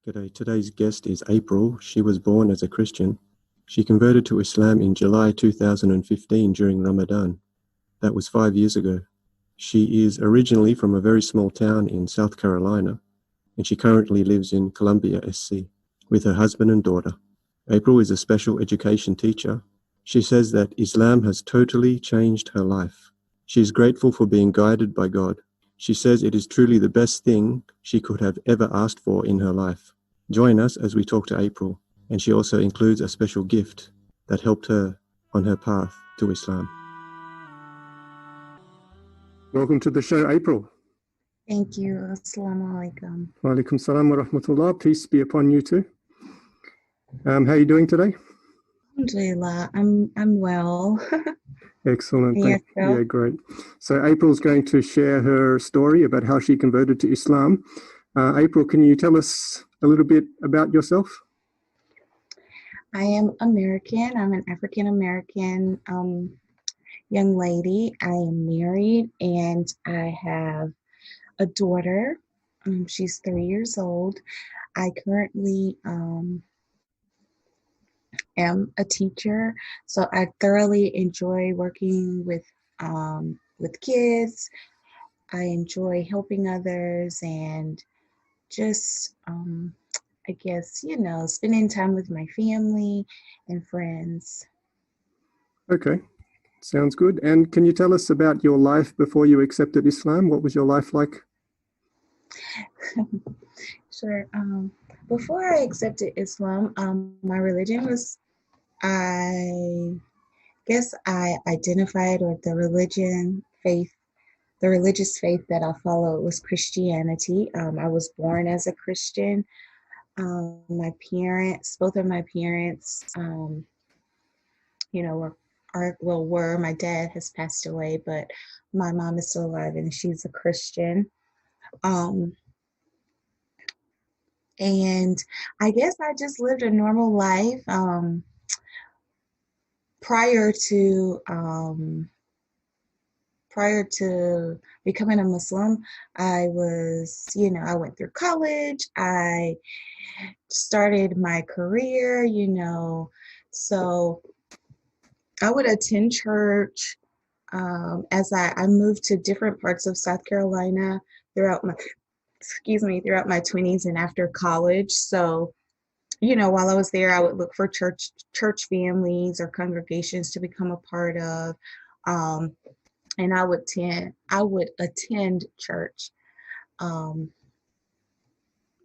G'day. Today's guest is April. She was born as a Christian. She converted to Islam in July 2015 during Ramadan. That was 5 years ago. She is originally from a very small town in South Carolina, and she currently lives in Columbia, SC, with her husband and daughter. April is a special education teacher. She says that Islam has totally changed her life. She is grateful for being guided by God. She says it is truly the best thing she could have ever asked for in her life. Join us as we talk to April, and she also includes a special gift that helped her on her path to Islam. Welcome to the show, April. Thank you. Assalamu alaikum. Wa alaikum salam wa rahmatullah. Peace be upon you too. How are you doing today? Alhamdulillah, I'm well. Excellent. Yes, Yeah, great. So April's going to share her story about how she converted to Islam. April, can you tell us a little bit about yourself? I am American. I'm an African American young lady. I am married and I have a daughter. She's 3 years old. I currently am a teacher, so I thoroughly enjoy working with kids. I enjoy helping others and just I guess, spending time with my family and friends. Okay, sounds good. And can you tell us about your life before you accepted Islam? What was your life like? Sure. Before I accepted Islam, my religion was, I guess I identified with the religious faith that I followed was Christianity. I was born as a Christian. Both of my parents, were. My dad has passed away, but my mom is still alive and she's a Christian. And I guess I just lived a normal life. Prior to becoming a Muslim, I went through college. I started my career, so I would attend church as I moved to different parts of South Carolina throughout my 20s and after college. So, while I was there, I would look for church families or congregations to become a part of. And I would attend church.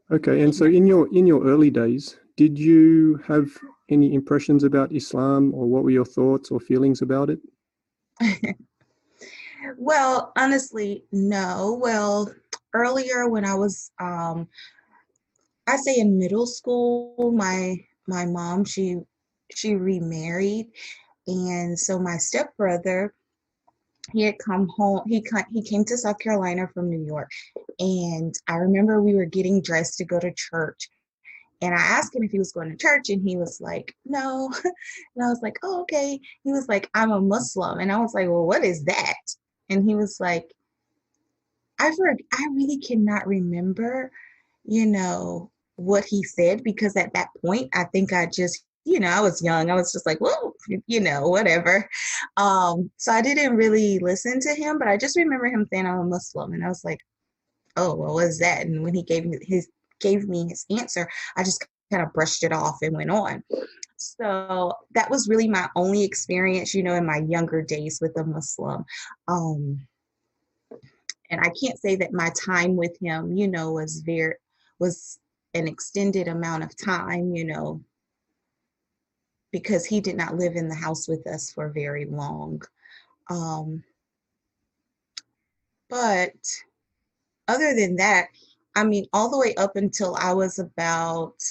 Okay, and so in your early days, did you have any impressions about Islam, or what were your thoughts or feelings about it? Well, honestly, no. Well, earlier when I was, I say in middle school, my mom, she remarried, and so my stepbrother, he had come home. He came to South Carolina from New York, and I remember we were getting dressed to go to church. And I asked him if he was going to church, and he was like, no. And I was like, oh, okay. He was like, I'm a Muslim. And I was like, well, what is that? And he was like, I really cannot remember, what he said, because at that point, I think I just, I was young. I was just like, well, whatever. So I didn't really listen to him, but I just remember him saying I'm a Muslim. And I was like, oh, well, what is that? And when he gave me his answer, I just kind of brushed it off and went on. So that was really my only experience, in my younger days with a Muslim. And I can't say that my time with him, was an extended amount of time, because he did not live in the house with us for very long. But other than that, I mean, all the way up until I was about,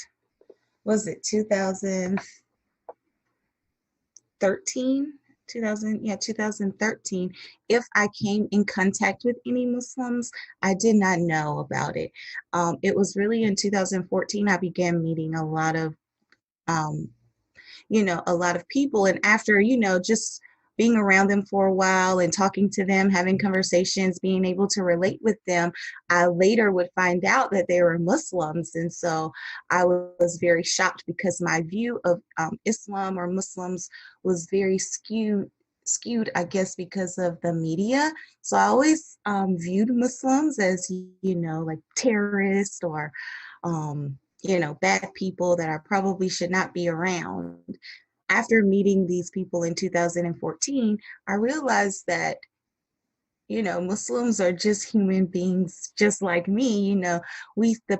was it 2013? 2013. If I came in contact with any Muslims, I did not know about it. It was really in 2014 I began meeting a lot of people, and after just being around them for a while and talking to them, having conversations, being able to relate with them, I later would find out that they were Muslims. And so I was very shocked because my view of Islam or Muslims was very skewed, I guess, because of the media. So I always viewed Muslims as, like terrorists or, bad people that I probably should not be around. After meeting these people in 2014, I realized that, Muslims are just human beings just like me. The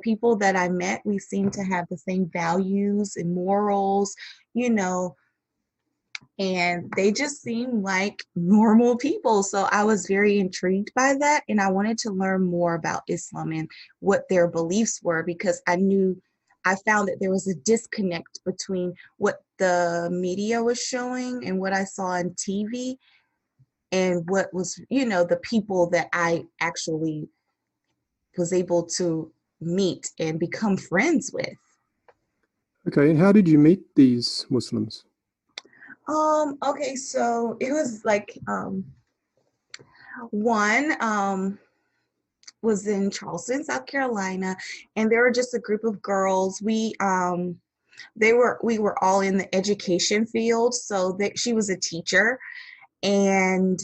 people that I met, we seem to have the same values and morals, you know, and they just seem like normal people. So I was very intrigued by that, and I wanted to learn more about Islam and what their beliefs were because I found that there was a disconnect between what the media was showing and what I saw on TV and what was, the people that I actually was able to meet and become friends with. Okay, and how did you meet these Muslims? Okay, so it was like one was in Charleston, South Carolina, and there were just a group of girls. We were all in the education field, so she was a teacher, and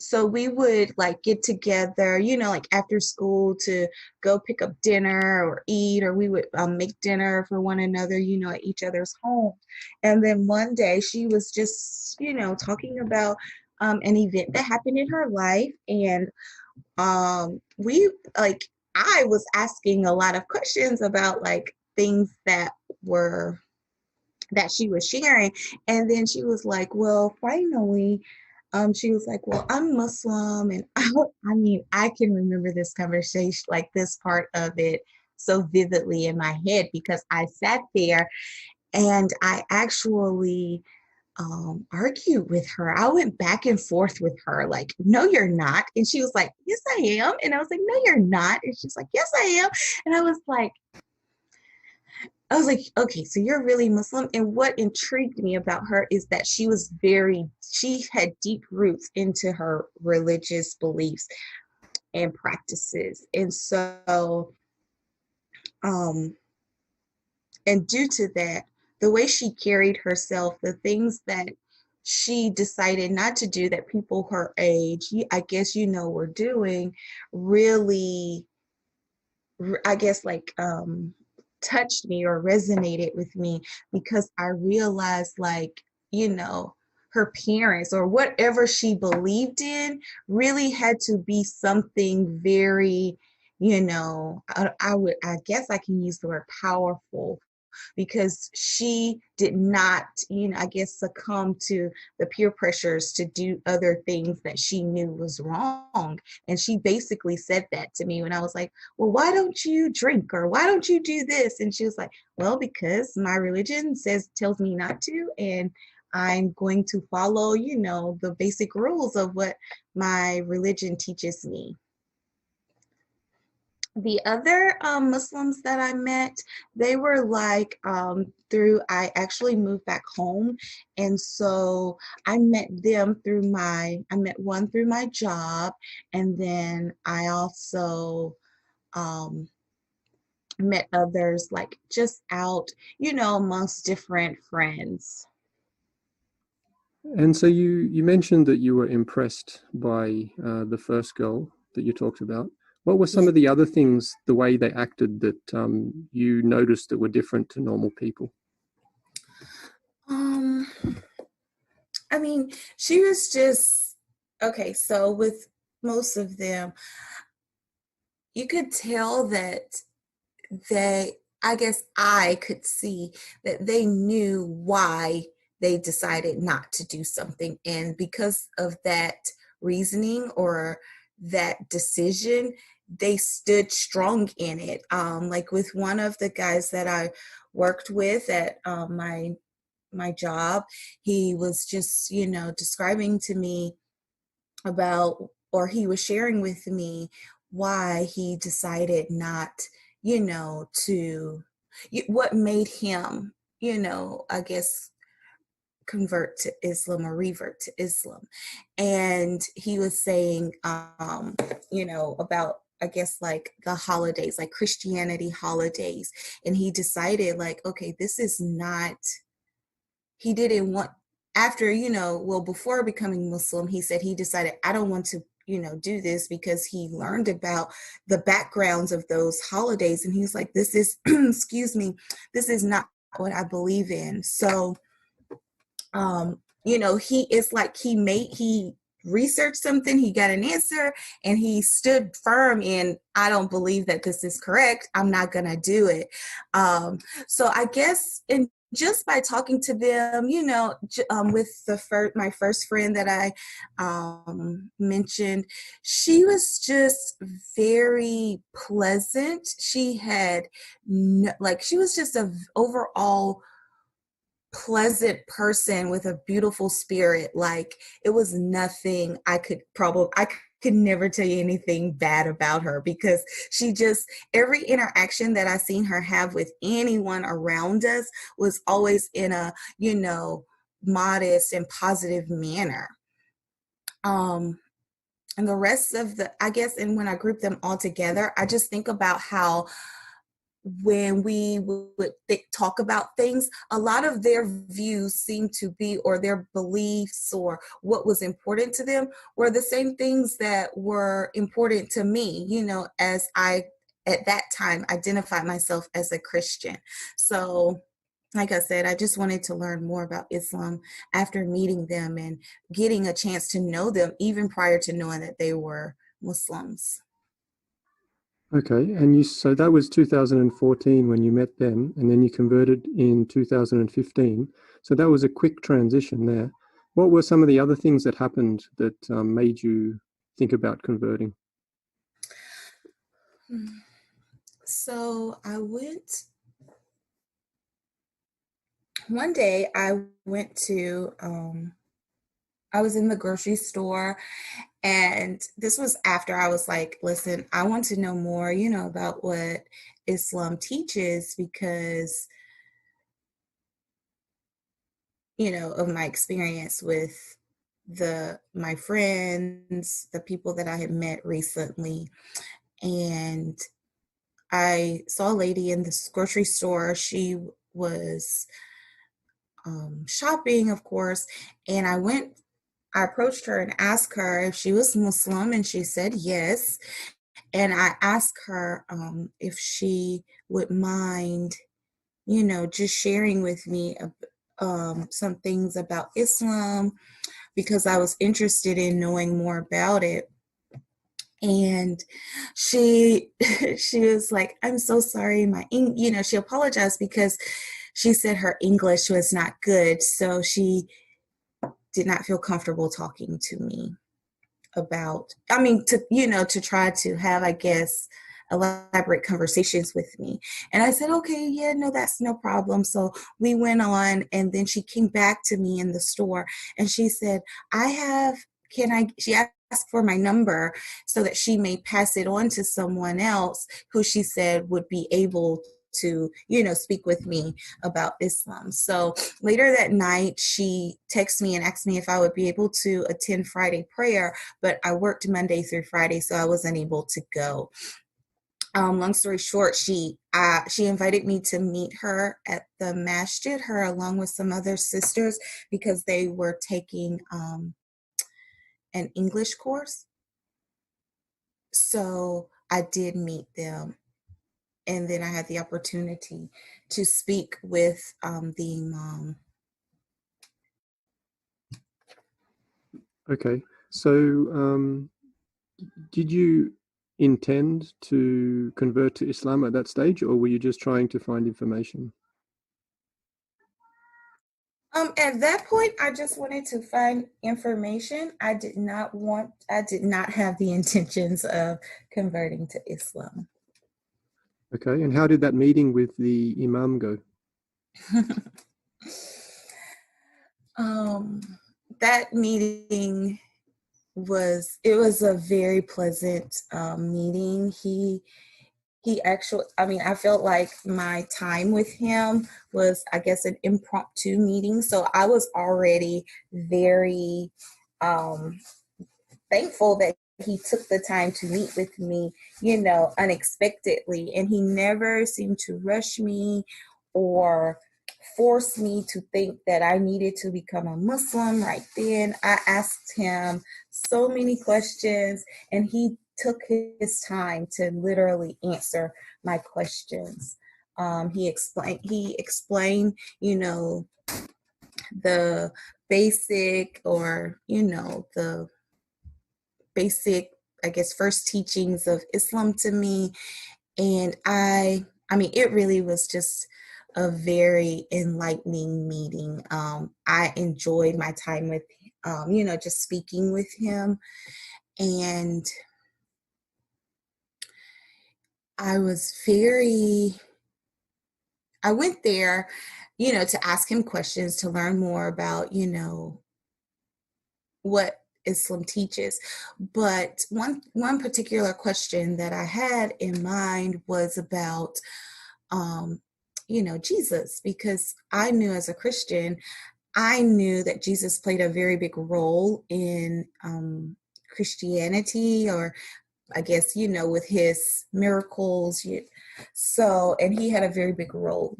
so we would like get together, like after school to go pick up dinner or eat, or we would make dinner for one another, at each other's home. And then one day she was just, talking about an event that happened in her life, and we like I was asking a lot of questions about like things that she was sharing. And then she was like, well, finally, she was like, well, I'm Muslim. And I mean, I can remember this conversation, like this part of it so vividly in my head because I sat there and I actually argued with her. I went back and forth with her, like, no, you're not. And she was like, yes, I am. And I was like, no, you're not. And she's like, yes, I am. And I was like, okay, so you're really Muslim. And what intrigued me about her is that she had deep roots into her religious beliefs and practices. And so, um, and due to that, the way she carried herself, the things that she decided not to do that people her age, I guess, were doing, really, I guess, like, touched me or resonated with me because I realized, like, her parents or whatever she believed in really had to be something very, I guess I can use the word powerful because she did not, I guess, succumb to the peer pressures to do other things that she knew was wrong. And she basically said that to me when I was like, well, why don't you drink or why don't you do this? And she was like, well, because my religion tells me not to, and I'm going to follow, the basic rules of what my religion teaches me. The other Muslims that I met, they were like I actually moved back home, and so I met one through my job, and then I also um, met others like just out, amongst different friends. And so you mentioned that you were impressed by the first girl that you talked about. What were some Yeah. of the other things, the way they acted, that you noticed that were different to normal people? Um, I mean, she was just okay. So with most of them, you could tell that I guess I could see that they knew why they decided not to do something. And because of that reasoning or that decision, they stood strong in it. Like with one of the guys that I worked with at my job, he was just, describing to me about, or he was sharing with me why he decided not, to, what made him, I guess, convert to Islam or revert to Islam. And he was saying, about, I guess, like the holidays, like Christianity holidays. And he decided, like, okay, this is not, he didn't want, after, before becoming Muslim, he said he decided, I don't want to, do this, because he learned about the backgrounds of those holidays. And he's like, this is, excuse me, this is not what I believe in. So, he is like, he researched something, he got an answer, and he stood firm in, I don't believe that this is correct, I'm not gonna do it. So I guess, in just by talking to them, with my first friend that I mentioned, she was just very pleasant. She had she was just a overall pleasant person with a beautiful spirit. Like, it was nothing I could never tell you anything bad about her, because she just, every interaction that I seen her have with anyone around us was always in a, modest and positive manner. And the rest of I guess, and when I group them all together, I just think about how, when we would talk about things, a lot of their views seem to be, or their beliefs, or what was important to them, were the same things that were important to me, as I, at that time, identified myself as a Christian. So, like I said, I just wanted to learn more about Islam after meeting them and getting a chance to know them, even prior to knowing that they were Muslims. Okay, and so that was 2014 when you met them, and then you converted in 2015. So that was a quick transition there. What were some of the other things that happened that made you think about converting? So one day I went to, I was in the grocery store, and this was after I was like, listen, I want to know more, about what Islam teaches, because, of my experience with my friends, the people that I had met recently. And I saw a lady in this grocery store. She was shopping, of course, and I approached her and asked her if she was Muslim, and she said yes. And I asked her if she would mind, just sharing with me some things about Islam, because I was interested in knowing more about it. And she she was like, I'm so sorry, she apologized, because she said her English was not good, so she did not feel comfortable talking to me about, to try to have, I guess, elaborate conversations with me. And I said, okay, yeah, no, that's no problem. So we went on, and then she came back to me in the store, and she said, she asked for my number so that she may pass it on to someone else who she said would be able to, speak with me about Islam. So later that night, she texted me and asked me if I would be able to attend Friday prayer, but I worked Monday through Friday, so I wasn't able to go. Long story short, she invited me to meet her at the masjid, her along with some other sisters, because they were taking an English course. So I did meet them, and then I had the opportunity to speak with the imam. Okay, so did you intend to convert to Islam at that stage, or were you just trying to find information? At that point, I just wanted to find information. I did not have the intentions of converting to Islam. Okay, and how did that meeting with the Imam go? um, that meeting it was a very pleasant meeting. he actually, I mean, I felt like my time with him was, I guess, an impromptu meeting. So I was already very um, thankful that he took the time to meet with me, unexpectedly. And he never seemed to rush me or force me to think that I needed to become a Muslim right then. I asked him so many questions, and he took his time to literally answer my questions. He explained, the basic or, the basic, I guess, first teachings of Islam to me. And I mean, it really was just a very enlightening meeting. I enjoyed my time with, just speaking with him. And I was very, I went there, to ask him questions, to learn more about, what Islam teaches. But one particular question that I had in mind was about Jesus, because I knew as a Christian, I knew that Jesus played a very big role in Christianity, or I guess, with his miracles. So, and he had a very big role,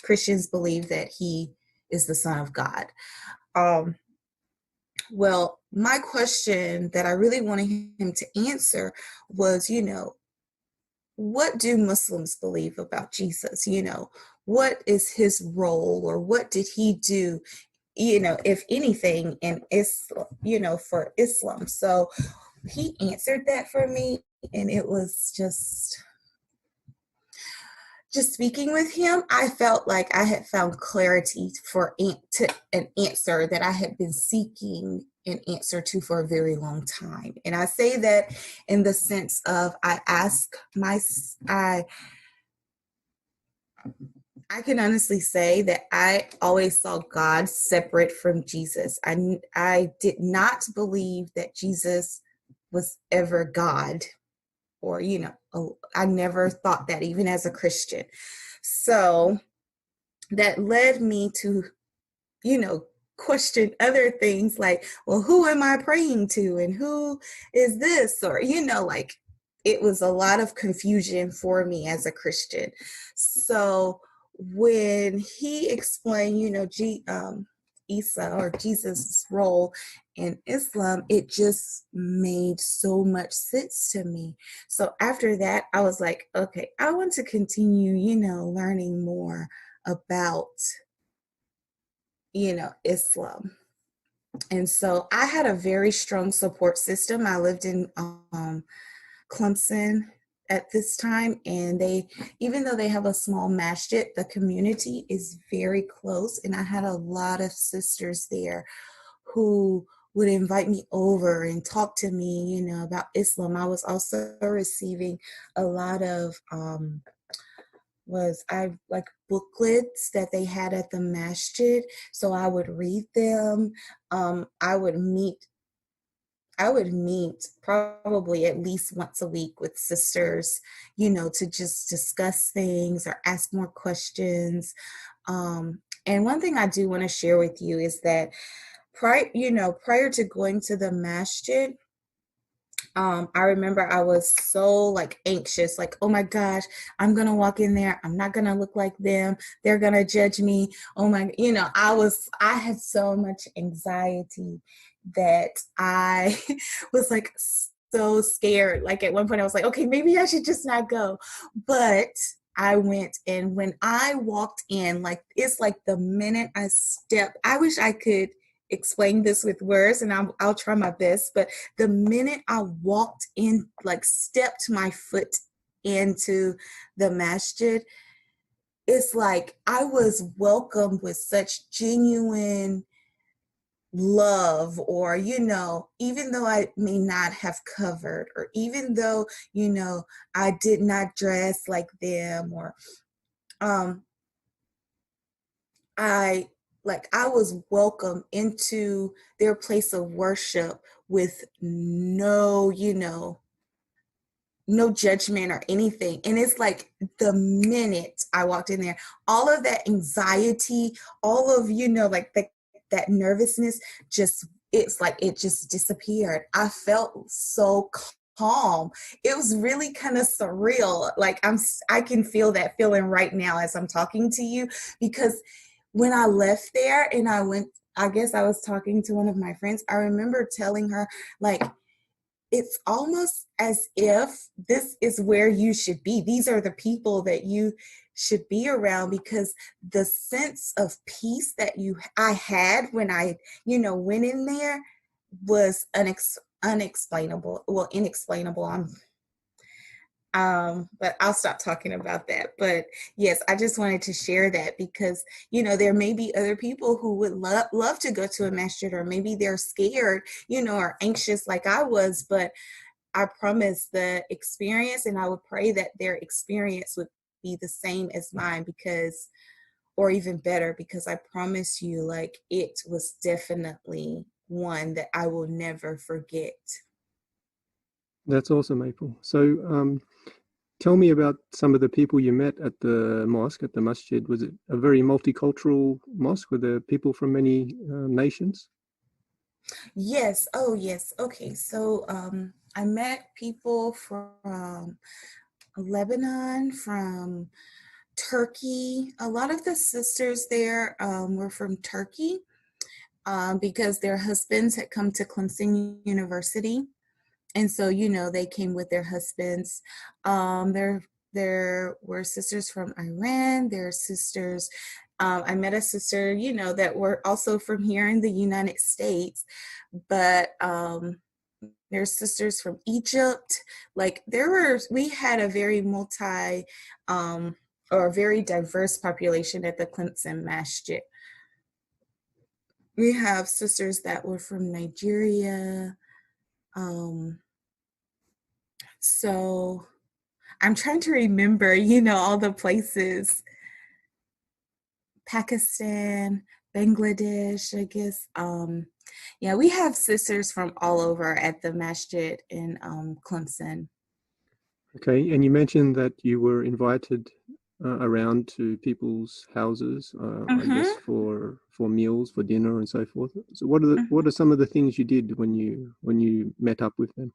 Christians believe that he is the Son of God. Um, well, my question that I really wanted him to answer was, what do Muslims believe about Jesus? What is his role, or what did he do, if anything, in Islam, for Islam? So he answered that for me, and it was just speaking with him, I felt like I had found clarity for an answer that I had been seeking an answer to for a very long time. And I say that in the sense of I can honestly say that I always saw God separate from Jesus. I did not believe that Jesus was ever God, or, I never thought that, even as a Christian. So that led me to, question other things like, well, who am I praying to? And who is this? Or, like, it was a lot of confusion for me as a Christian. So when he explained, Isa, or Jesus' role in Islam, it just made so much sense to me. So after that, I was like, okay, I want to continue, learning more about, Islam. And so I had a very strong support system. I lived in Clemson at this time, and even though they have a small masjid, the community is very close, and I had a lot of sisters there who would invite me over and talk to me, about Islam. I was also receiving a lot of was I like booklets that they had at the masjid, so I would read them. I would meet probably at least once a week with sisters, to just discuss things or ask more questions. And one thing I do want to share with you is that prior to going to the masjid, I remember I was so like anxious, like, oh my gosh, I'm gonna walk in there, I'm not gonna look like them, they're gonna judge me. Oh my, I had so much anxiety that I was like so scared. Like at one point I was like, okay, maybe I should just not go. But I went, and when I walked in, like, it's like the minute I stepped, I wish I could explain this with words, and I'll try my best, but the minute I walked in, like stepped my foot into the masjid, it's like I was welcomed with such genuine love. Or, even though I may not have covered, or even though, I did not dress like them, or um I was welcome into their place of worship with no, no judgment or anything. And it's like the minute I walked in there, all of that anxiety, all of, like that nervousness, just, it's like it just disappeared. I felt so calm. It was really kind of surreal. Like I can feel that feeling right now as I'm talking to you, because when I left there and I guess I was talking to one of my friends, I remember telling her, like, it's almost as if this is where you should be. These are the people that you should be around, because the sense of peace that I had when I, went in there was unexplainable. Well, inexplainable. But I'll stop talking about that. But yes, I just wanted to share that because, there may be other people who would love to go to a masjid, or maybe they're scared, or anxious like I was, but I promise the experience, and I would pray that their experience would be the same as mine, because, or even better, because I promise you, like, it was definitely one that I will never forget. That's awesome, April. So, tell me about some of the people you met at the mosque, at the masjid. Was it a very multicultural mosque? Were there people from many nations? Yes. Oh, yes. Okay. So, I met people from Lebanon, from Turkey. A lot of the sisters there were from Turkey, because their husbands had come to Clemson University. And so, they came with their husbands. There were sisters from Iran. There are sisters. I met a sister, that were also from here in the United States, but there's sisters from Egypt. Like we had a very or a very diverse population at the Clemson Masjid. We have sisters that were from Nigeria. Um, so I'm trying to remember, all the places. Pakistan, Bangladesh, I guess. Yeah, we have sisters from all over at the masjid in Clemson. Okay, and you mentioned that you were invited around to people's houses, I guess Mm-hmm. for meals, for dinner, and so forth. So, what are some of the things you did when you met up with them?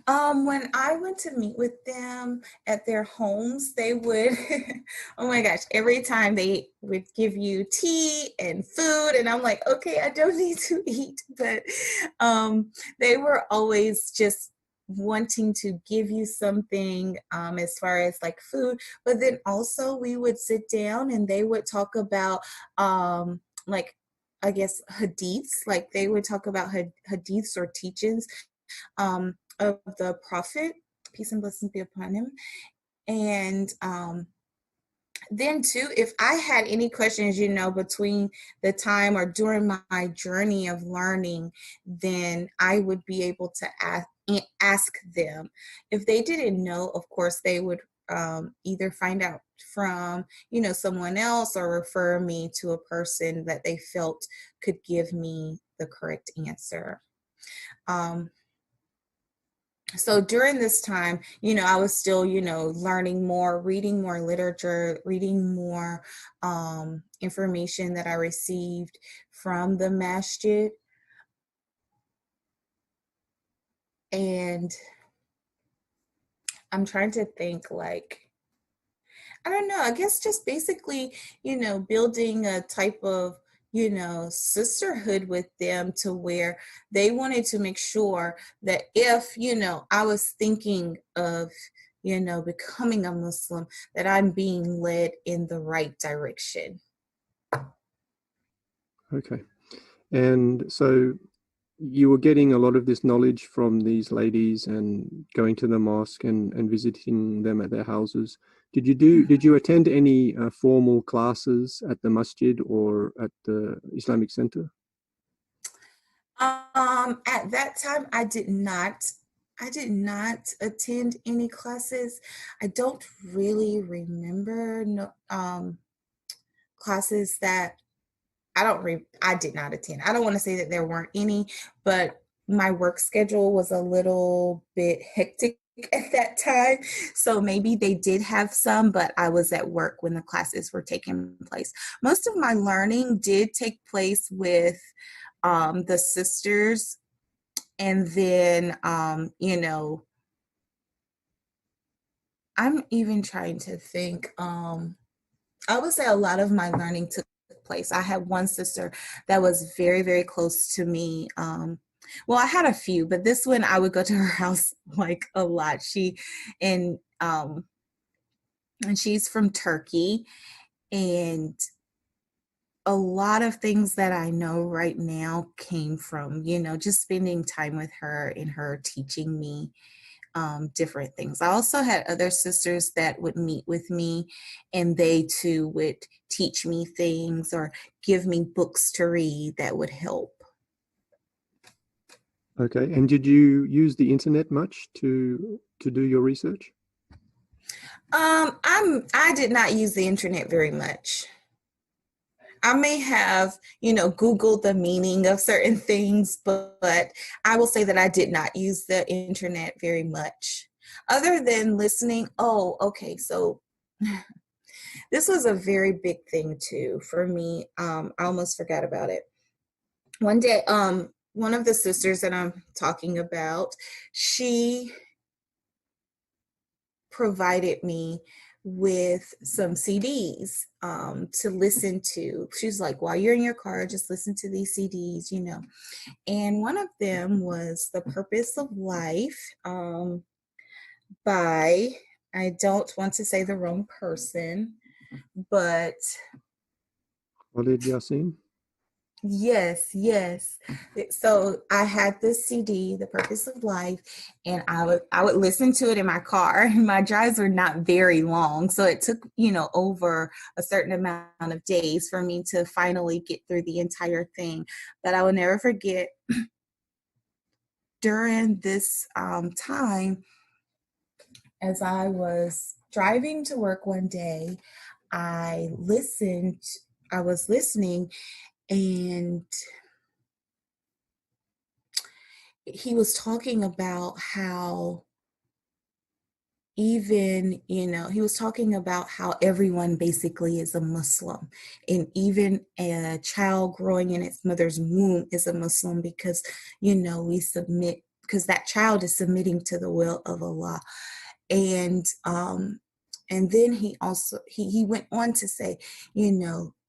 When I went to meet with them at their homes, they would, oh my gosh, every time they would give you tea and food, and I'm like, okay, I don't need to eat, but they were always just wanting to give you something, as far as like food, but then also we would sit down and they would talk about, like, I guess hadiths, like they would talk about hadiths or teachings, of the prophet, peace and blessings be upon him. And then too, if I had any questions, between the time or during my journey of learning, then I would be able to ask them. If they didn't know, of course, they would either find out from, someone else, or refer me to a person that they felt could give me the correct answer. Um, so during this time, I was still, learning more, reading more literature, reading more information that I received from the masjid. And I'm trying to think, like, I don't know, I guess just basically, building a type of, sisterhood with them, to where they wanted to make sure that if, I was thinking of, becoming a Muslim, that I'm being led in the right direction. Okay, and so you were getting a lot of this knowledge from these ladies and going to the mosque and visiting them at their houses. Did you attend any formal classes at the masjid or at the Islamic Center? At that time, I did not. I did not attend any classes. I don't really remember no classes that I did not attend. I don't want to say that there weren't any, but my work schedule was a little bit hectic at that time. So maybe they did have some, but I was at work when the classes were taking place. Most of my learning did take place with the sisters. And then, I'm even trying to think. I would say a lot of my learning took place. I had one sister that was very, very close to me. Well, I had a few, but this one I would go to her house like a lot. And um, and she's from Turkey, and a lot of things that I know right now came from, just spending time with her and her teaching me different things. I also had other sisters that would meet with me, and they too would teach me things or give me books to read that would help. Okay. And did you use the internet much to do your research? I did not use the internet very much. I may have, Googled the meaning of certain things, but I will say that I did not use the internet very much. Other than listening, oh, okay, so this was a very big thing too for me. I almost forgot about it. One day, one of the sisters that I'm talking about, she provided me with some CDs to listen to. She's like, while you're in your car, just listen to these CDs. And one of them was The Purpose of Life by, I don't want to say the wrong person, but Khalid Yasin? yes, yes. So I had this CD, The Purpose of Life, and I would listen to it in my car. My drives were not very long, so it took, over a certain amount of days for me to finally get through the entire thing. But I will never forget during this time, as I was driving to work one day, I listened, I was listening, and he was talking about how he was talking about how everyone basically is a Muslim, and even a child growing in its mother's womb is a Muslim because, we submit, because that child is submitting to the will of Allah. And then he also he went on to say,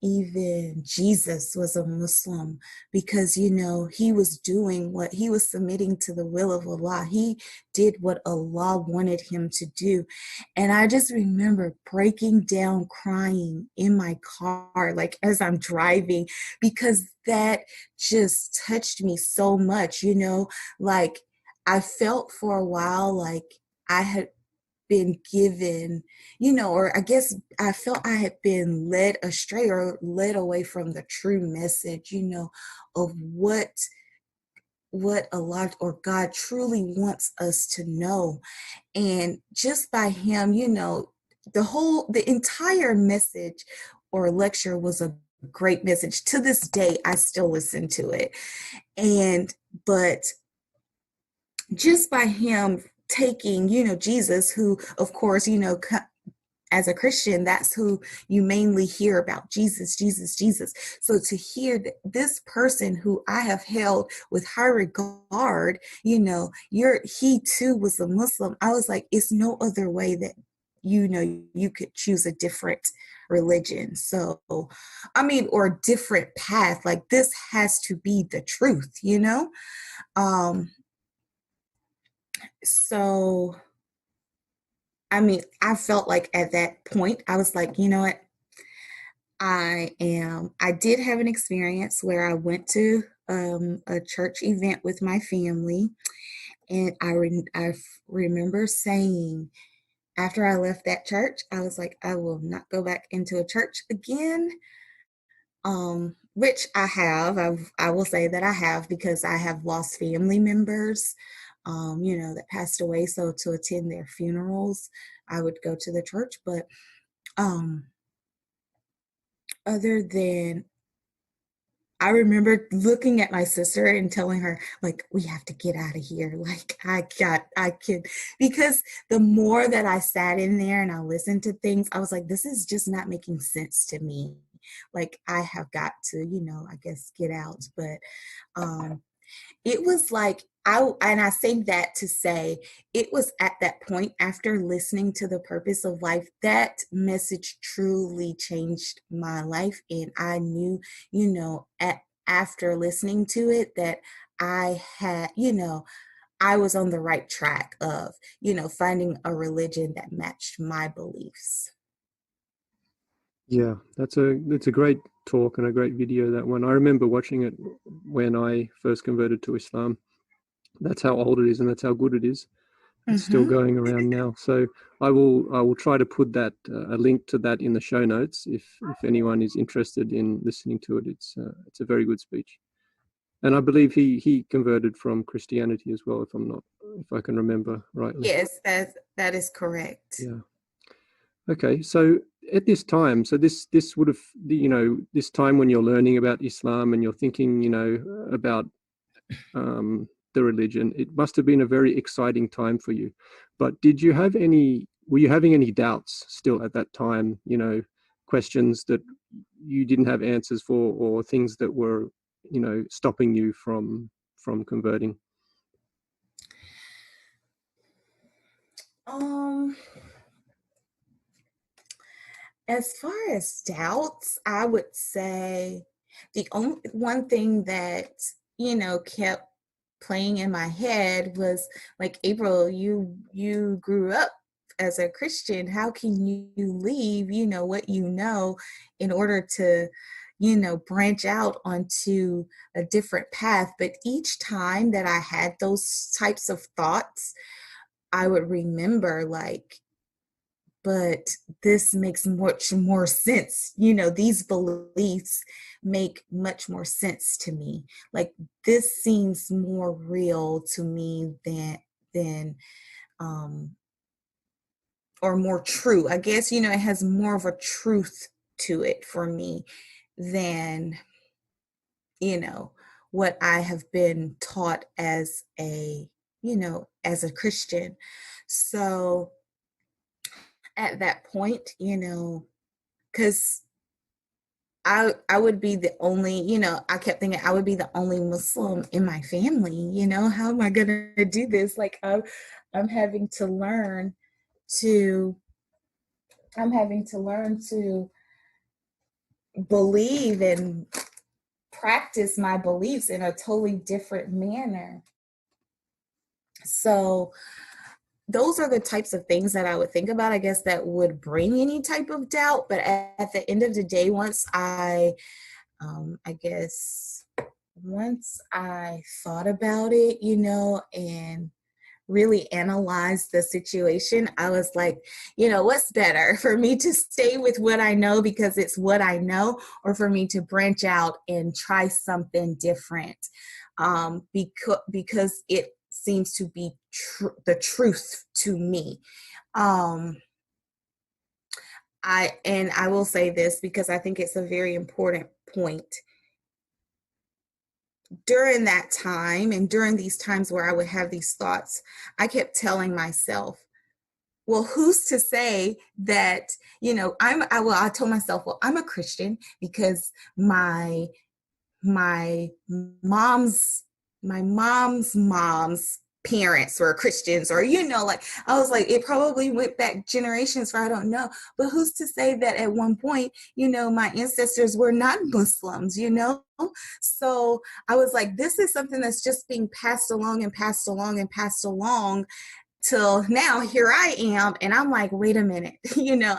even Jesus was a Muslim because he was doing what he was submitting to the will of Allah. He did what Allah wanted him to do. And I just remember breaking down crying in my car, like as I'm driving, because that just touched me so much. Like I felt for a while like I had been given, or I guess I felt I had been led astray or led away from the true message, of what Allah or God truly wants us to know. And just by him, the entire message or lecture was a great message. To this day, I still listen to it. But just by him taking, Jesus, who, of course, as a Christian, that's who you mainly hear about, Jesus, Jesus, Jesus. So to hear that this person who I have held with high regard, he too was a Muslim. I was like, it's no other way that, you could choose a different religion. So, or different path. Like this has to be the truth. Um, so I felt like at that point, I was like, you know what? I did have an experience where I went to a church event with my family. And I remember saying, after I left that church, I was like, I will not go back into a church again. Which I have. I will say that I have, because I have lost family members, that passed away. So to attend their funerals, I would go to the church. But um, other than I remember looking at my sister and telling her, like, we have to get out of here. Like, I can, because the more that I sat in there and I listened to things, I was like, this is just not making sense to me. Like, I have got to, I guess get out. But um, it was like I say that to say it was at that point after listening to The Purpose of Life that message truly changed my life, and I knew, after listening to it that I had, I was on the right track of, finding a religion that matched my beliefs. Yeah, that's a great talk and a great video, that one. I remember watching it when I first converted to Islam. That's how old it is, and that's how good it is. It's still Mm-hmm. going around now. So I will try to put that a link to that in the show notes if anyone is interested in listening to it. It's a very good speech, and I believe he converted from Christianity as well, if I can remember rightly. Yes, that is correct. Yeah. Okay. So at this time, so this would have, this time when you're learning about Islam and you're thinking, about the religion, it must have been a very exciting time for you. But were you having any doubts still at that time, questions that you didn't have answers for, or things that were, stopping you from converting? Um, as far as doubts, I would say the only one thing that, kept playing in my head was like, April, you grew up as a Christian. How can you leave, what you know in order to, branch out onto a different path? But each time that I had those types of thoughts, I would remember like, but this makes much more sense. These beliefs make much more sense to me. Like, this seems more real to me than um or more true. I guess, it has more of a truth to it for me than, you know, what I have been taught as as a Christian. So at that point, because I would be the only, I kept thinking I would be the only Muslim in my family. How am I gonna do this? Like, I'm having to learn to I'm having to learn to believe and practice my beliefs in a totally different manner. So those are the types of things that I would think about, I guess, that would bring any type of doubt. But at the end of the day, I guess once I thought about it, and really analyzed the situation, I was like, what's better for me to stay with what I know because it's what I know, or for me to branch out and try something different? Because it seems to be the truth to me. Um, I will say this because I think it's a very important point. During that time and during these times where I would have these thoughts, I kept telling myself, well, who's to say that, I told myself, well, I'm a Christian because my mom's mom's parents were Christians, or like, I was like, it probably went back generations, for I don't know, but who's to say that at one point, my ancestors were not Muslims? So I was like, this is something that's just being passed along and passed along and passed along till now. Here I am, and I'm like, wait a minute,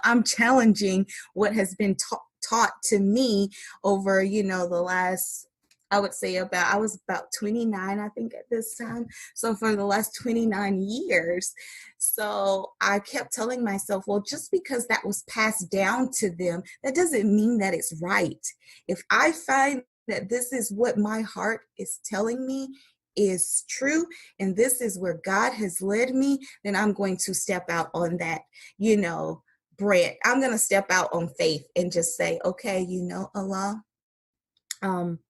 I'm challenging what has been taught to me over, the last, I would say I was about 29, I think, at this time. So for the last 29 years. So I kept telling myself, well, just because that was passed down to them, that doesn't mean that it's right. If I find that this is what my heart is telling me is true, and this is where God has led me, then I'm going to step out on that, brand. I'm going to step out on faith and just say, okay, Allah, um,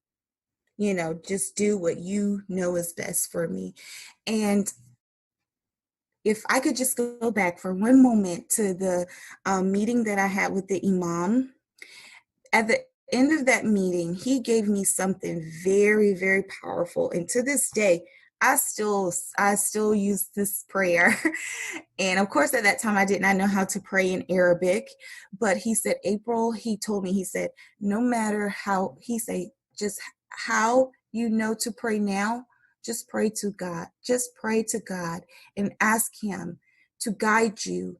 just do what you know is best for me. And if I could just go back for one moment to the meeting that I had with the imam, at the end of that meeting, he gave me something very, very powerful. And to this day, I still use this prayer. And of course, at that time, I did not know how to pray in Arabic. But he said, April, he told me, he said, no matter how, he said, just how you know to pray now, just pray to God. Just pray to God and ask him to guide you.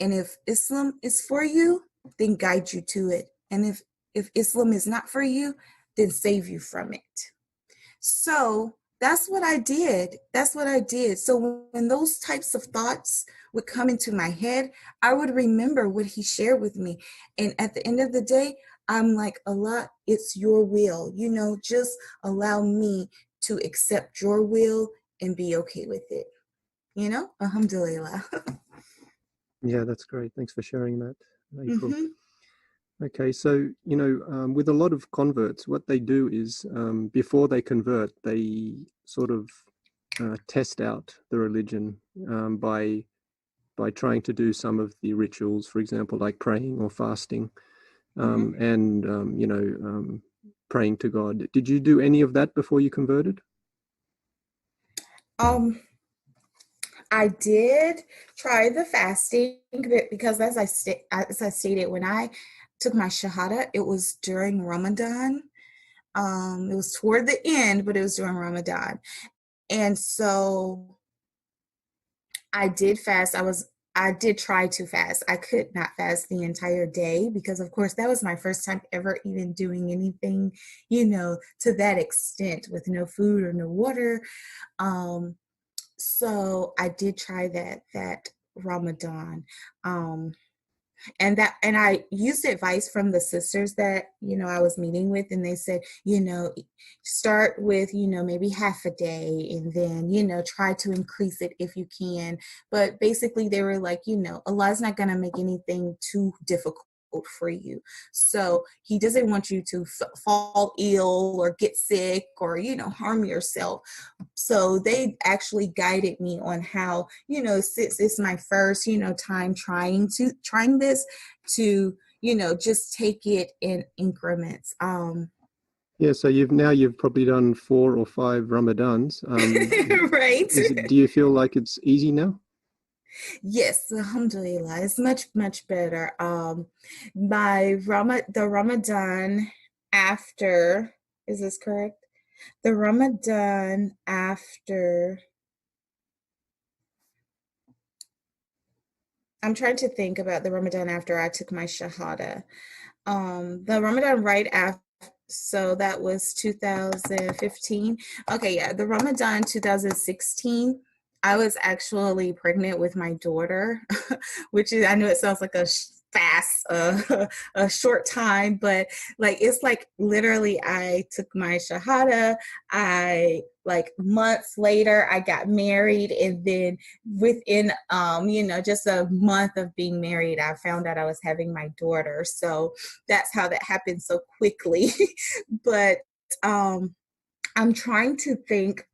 And if Islam is for you, then guide you to it. And if Islam is not for you, then save you from it. So that's what I did. That's what I did. So when those types of thoughts would come into my head, I would remember what he shared with me. And at the end of the day, I'm like, Allah, it's your will. Just allow me to accept your will and be okay with it. Alhamdulillah. Yeah, that's great. Thanks for sharing that, April. Hmm. Okay, so, with a lot of converts, what they do is before they convert, they sort of test out the religion by trying to do some of the rituals, for example, like praying or fasting, Hmm. and praying to God. Did you do any of that before you converted? Um, I did try the fasting because as I stated, when I took my shahada, it was during Ramadan. It was toward the end, but it was during Ramadan. And so I did fast. I did try to fast. I could not fast the entire day because of course that was my first time ever even doing anything, to that extent with no food or no water. Um, so I did try that Ramadan. Um, and I used advice from the sisters that I was meeting with, and they said, start with maybe half a day, and then try to increase it if you can. But basically they were like, Allah's not going to make anything too difficult for you, so he doesn't want you to fall ill or get sick or harm yourself. So they actually guided me on how, since it's my first, time trying this, to, just take it in increments. Yeah, so you've probably done 4 or 5 Ramadans. Right. Do you feel like it's easy now? Yes, alhamdulillah. It's much, much better. The Ramadan after, is this correct? The Ramadan after, I'm trying to think about the Ramadan after I took my Shahada. The Ramadan right after, so that was 2015. Okay, yeah, the Ramadan 2016. I was actually pregnant with my daughter, which is, I know it sounds like a fast, a short time, but like it's like literally I took my Shahada. I like months later I got married, and then within just a month of being married, I found out I was having my daughter. So that's how that happened so quickly. But I'm trying to think.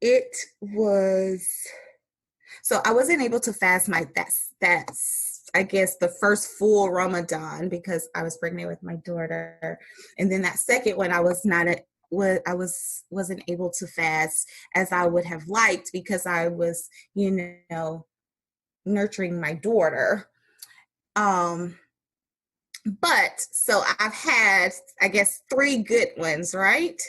It was, so I wasn't able to fast that's I guess the first full Ramadan because I was pregnant with my daughter, and then that second one I was not a what I wasn't able to fast as I would have liked because I was nurturing my daughter. Um, but so I've had, I guess, 3 good ones, right?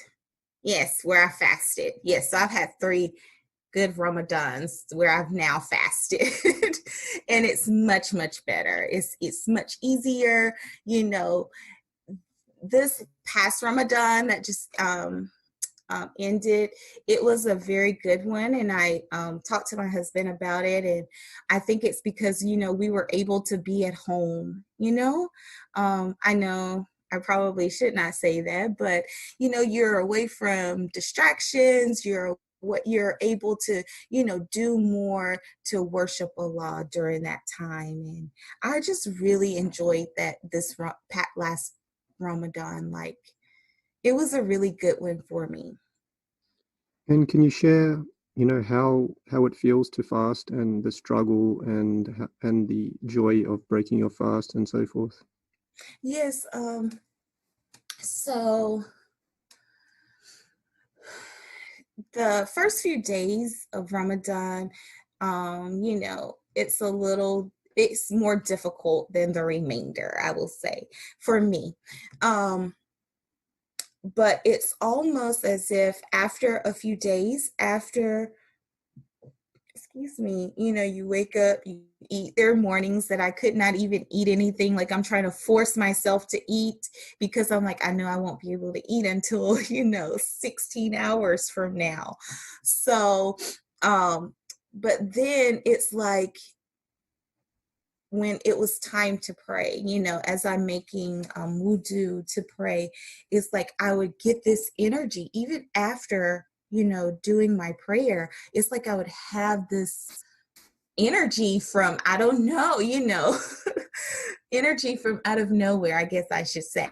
Yes, where I fasted. Yes, so I've had 3 good Ramadans where I've now fasted. And it's much, much better. It's much easier. This past Ramadan that just ended, it was a very good one, and I talked to my husband about it, and I think it's because we were able to be at home. I know I probably should not say that, but you're away from distractions, you're able to do more to worship Allah during that time. And I just really enjoyed that this last Ramadan. Like, it was a really good one for me. And can you share, how it feels to fast and the struggle and the joy of breaking your fast and so forth? Yes, so the first few days of Ramadan, it's more difficult than the remainder, I will say, for me. Um, but it's almost as if after a few days, after excuse me, you wake up, you eat. There are mornings that I could not even eat anything. Like I'm trying to force myself to eat because I'm like, I know I won't be able to eat until, 16 hours from now. So, um, but then it's like when it was time to pray, as I'm making wudu to pray, it's like I would get this energy even after, doing my prayer. It's like I would have this energy from I don't know, energy from out of nowhere, I guess I should say,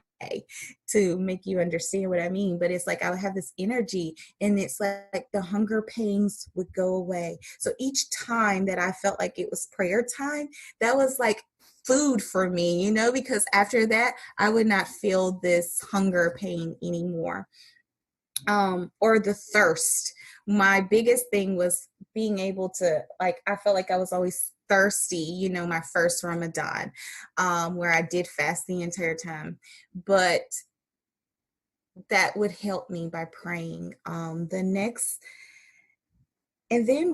to make you understand what I mean. But it's like I would have this energy, and it's like the hunger pains would go away. So each time that I felt like it was prayer time, that was like food for me, because after that I would not feel this hunger pain anymore, or the thirst. My biggest thing was being able to, like, I felt like I was always thirsty, my first Ramadan, where I did fast the entire time. But that would help me by praying. And then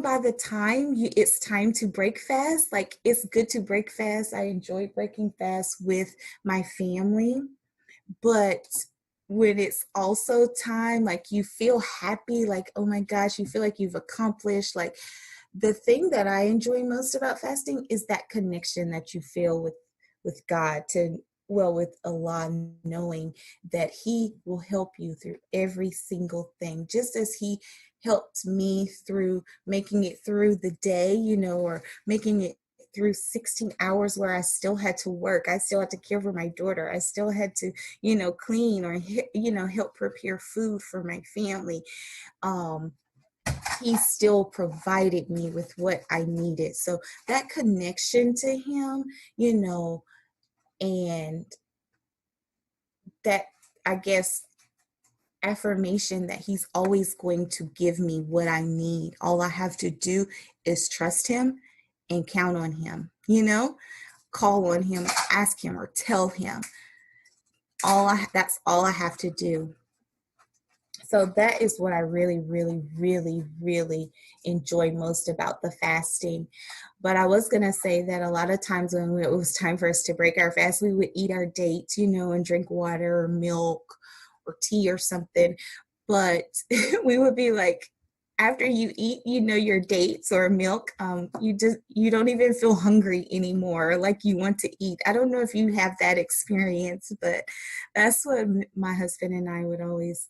by the time it's time to break fast, like it's good to break fast. I enjoy breaking fast with my family. But when it's also time, like you feel happy, like, oh my gosh, you feel like you've accomplished, like the thing that I enjoy most about fasting is that connection that you feel with God, with Allah, knowing that He will help you through every single thing, just as He helped me through making it through the day, or making it through 16 hours where I still had to work. I still had to care for my daughter. I still had to, clean or, help prepare food for my family. Um, he still provided me with what I needed. So that connection to him, and that, I guess, affirmation that he's always going to give me what I need. All I have to do is trust him and count on him, call on him, ask him, or tell him. That's all I have to do. So that is what I really, really, really, really enjoy most about the fasting. But I was going to say that a lot of times when it was time for us to break our fast, we would eat our dates, and drink water or milk or tea or something. But we would be like, after you eat, your dates or milk, you don't even feel hungry anymore, like you want to eat. I don't know if you have that experience, but that's what my husband and I would always,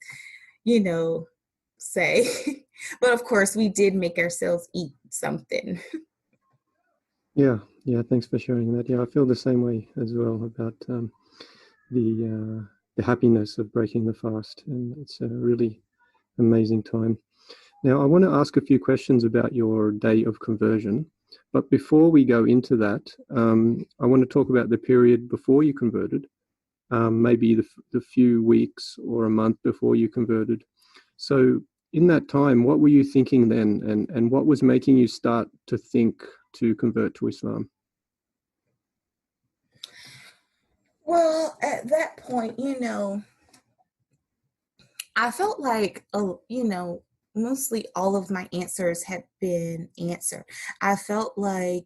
say. But of course, we did make ourselves eat something. Yeah, yeah. Thanks for sharing that. Yeah, I feel the same way as well about the happiness of breaking the fast, and it's a really amazing time. Now, I want to ask a few questions about your day of conversion, but before we go into that, I want to talk about the period before you converted, maybe the few weeks or a month before you converted. So, in that time, what were you thinking then, and what was making you start to think to convert to Islam? Well, at that point, I felt like, mostly all of my answers had been answered. I felt like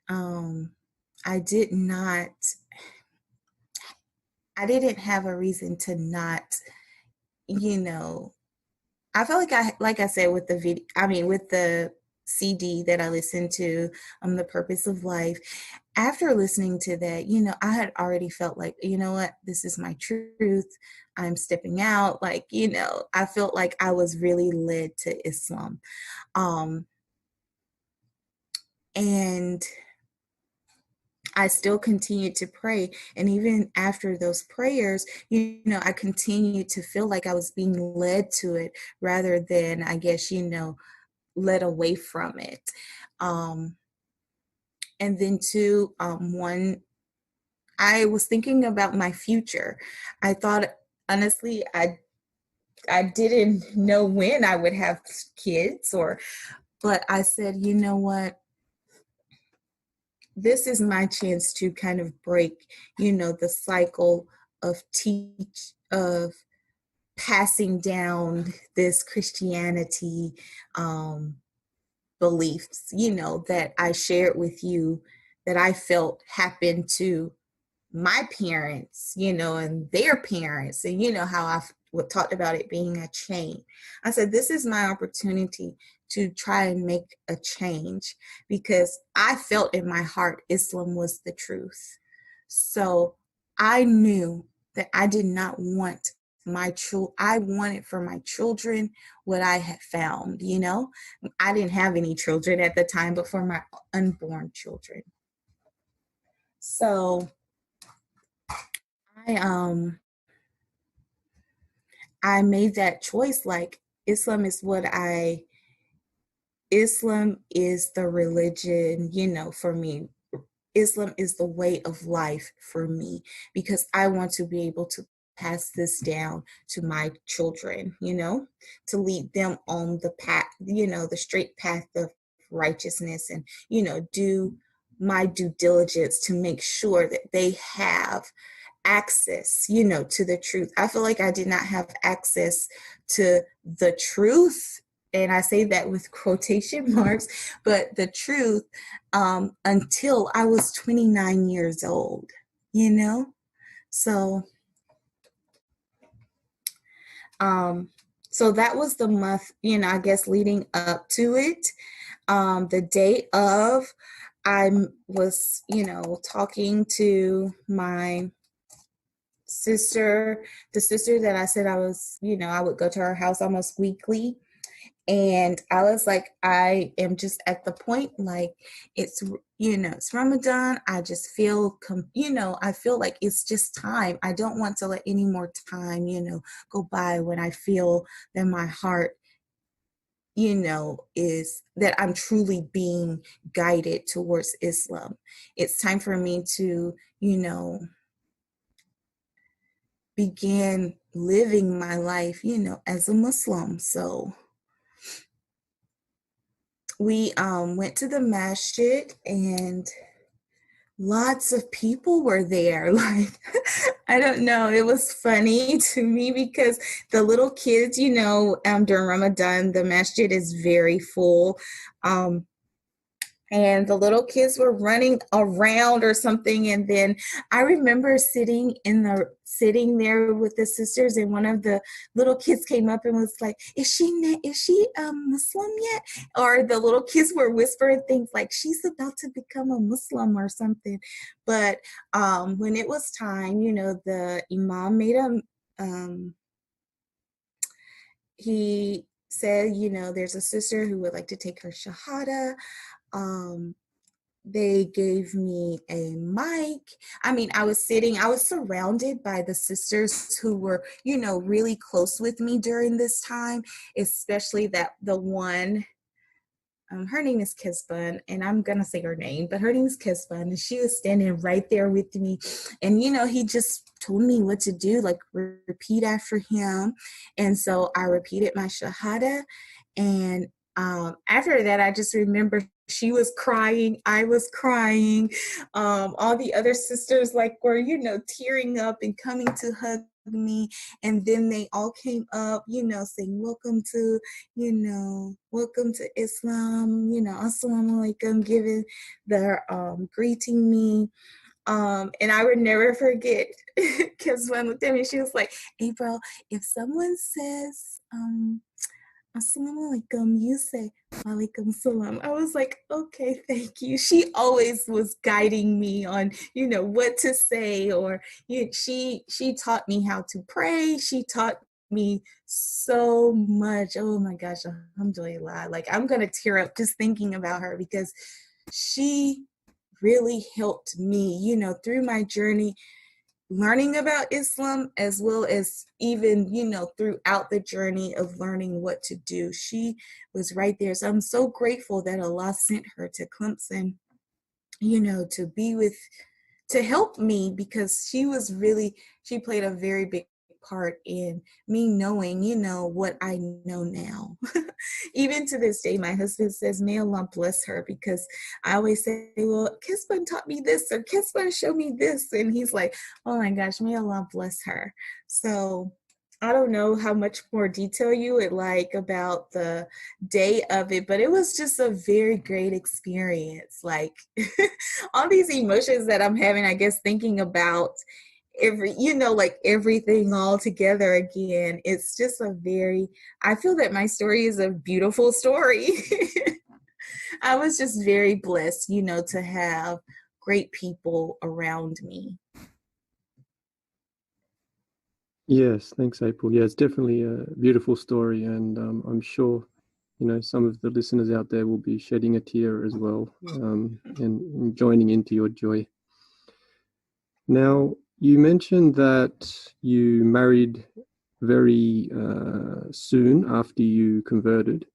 um, I did not, I didn't have a reason to not, you know, I felt like I said, with the video, I mean, with the CD that I listened to, The Purpose of Life. After listening to that, I had already felt like, you know what, this is my truth. I'm stepping out. Like, I felt like I was really led to Islam. Um, and I still continued to pray. And even after those prayers, I continued to feel like I was being led to it rather than, I guess, led away from it. And then two, one, I was thinking about my future. I thought, honestly, I didn't know when I would have kids, but I said, you know what? This is my chance to kind of break, the cycle of passing down this Christianity beliefs, that I shared with you, that I felt happened to my parents, and their parents, and how I've talked about it being a chain. I said, this is my opportunity to try and make a change, because I felt in my heart Islam was the truth. So I knew that I did not want I wanted for my children what I had found, I didn't have any children at the time, but for my unborn children. So I I made that choice. Like, Islam is Islam is the religion, for me. Islam is the way of life for me, because I want to be able to pass this down to my children, to lead them on the path, the straight path of righteousness, and, do my due diligence to make sure that they have access, to the truth. I feel like I did not have access to the truth. And I say that with quotation marks, but the truth, until I was 29 years old, So, so that was the month, I guess leading up to it. The day of, I was, talking to my sister, the sister that I said I was, I would go to her house almost weekly. And I was like, I am just at the point, like, it's, it's Ramadan. I just feel, I feel like it's just time. I don't want to let any more time, go by when I feel that my heart, is that I'm truly being guided towards Islam. It's time for me to, begin living my life, as a Muslim. So we went to the masjid, and lots of people were there. Like, I don't know, it was funny to me because the little kids, during Ramadan, the masjid is very full. And the little kids were running around or something. And then I remember sitting there with the sisters, and one of the little kids came up and was like, is she Muslim yet? Or the little kids were whispering things like, she's about to become a Muslim or something. But when it was time, the imam made he said, there's a sister who would like to take her shahada. They gave me a mic. I was surrounded by the sisters who were, really close with me during this time, especially the one, her name is Kisban, and I'm going to say her name, but her name is Kisban, and she was standing right there with me. And, he just told me what to do, like repeat after him. And so I repeated my shahada. And after that, I just remember she was crying, I was crying. All the other sisters were, tearing up and coming to hug me. And then they all came up, saying, welcome to Islam, assalamu alaikum, giving their greeting me. And I would never forget, because when looked at me, she was like, April, if someone says assalamu alaikum, you say walaikum salam. I was like, okay, thank you. She always was guiding me on, what to say, or she taught me how to pray. She taught me so much. Oh my gosh, alhamdulillah. Like, I'm gonna tear up just thinking about her, because she really helped me, through my journey learning about Islam, as well as even, throughout the journey of learning what to do. She was right there. So I'm so grateful that Allah sent her to Clemson, to be with, to help me, because she played a very big part in me knowing, what I know now. Even to this day, my husband says, may Allah bless her, because I always say, well, Kisban taught me this, or Kisban showed me this. And he's like, oh my gosh, may Allah bless her. So I don't know how much more detail you would like about the day of it, but it was just a very great experience. Like all these emotions that I'm having, I guess, thinking about like everything all together again. It's just I feel that my story is a beautiful story. I was just very blessed, to have great people around me. Yes, thanks, April. Yeah, it's definitely a beautiful story, and I'm sure, some of the listeners out there will be shedding a tear as well, and joining into your joy. Now, you mentioned that you married very soon after you converted.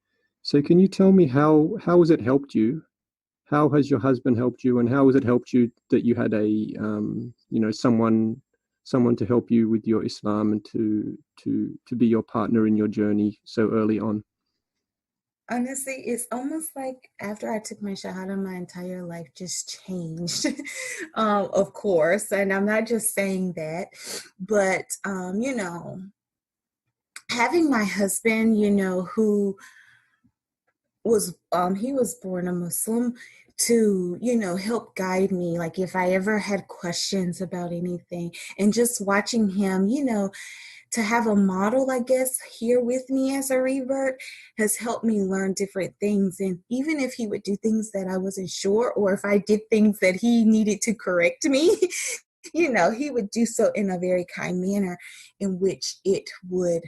So, can you tell me how has it helped you? How has your husband helped you, and how has it helped you that you had someone to help you with your Islam and to be your partner in your journey so early on? Honestly, it's almost like after I took my Shahada, my entire life just changed, of course. And I'm not just saying that, but, having my husband, who he was born a Muslim, to, help guide me, like if I ever had questions about anything, and just watching him, to have a model, I guess, here with me as a revert has helped me learn different things. And even if he would do things that I wasn't sure, or if I did things that he needed to correct me, he would do so in a very kind manner, in which it would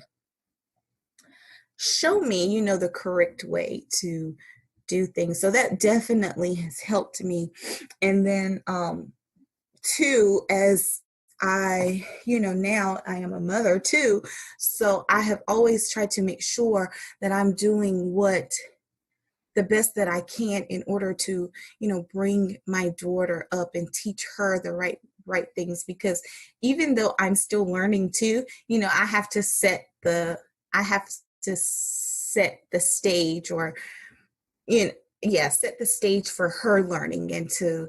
show me, the correct way to do things. So that definitely has helped me. And then, too, as now I am a mother too. So I have always tried to make sure that I'm doing the best that I can in order to, bring my daughter up and teach her the right things. Because even though I'm still learning too, I have to set the stage, or, you know, set the stage for her learning, and to,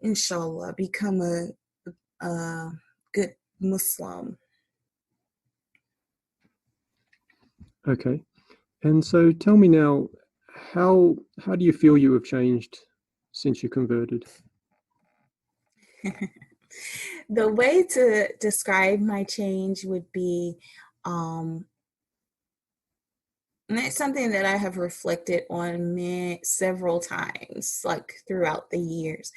inshallah, become a good Muslim. Okay. And so tell me now, how do you feel you have changed since you converted? The way to describe my change would be, um, and it's something that I have reflected on several times, like throughout the years,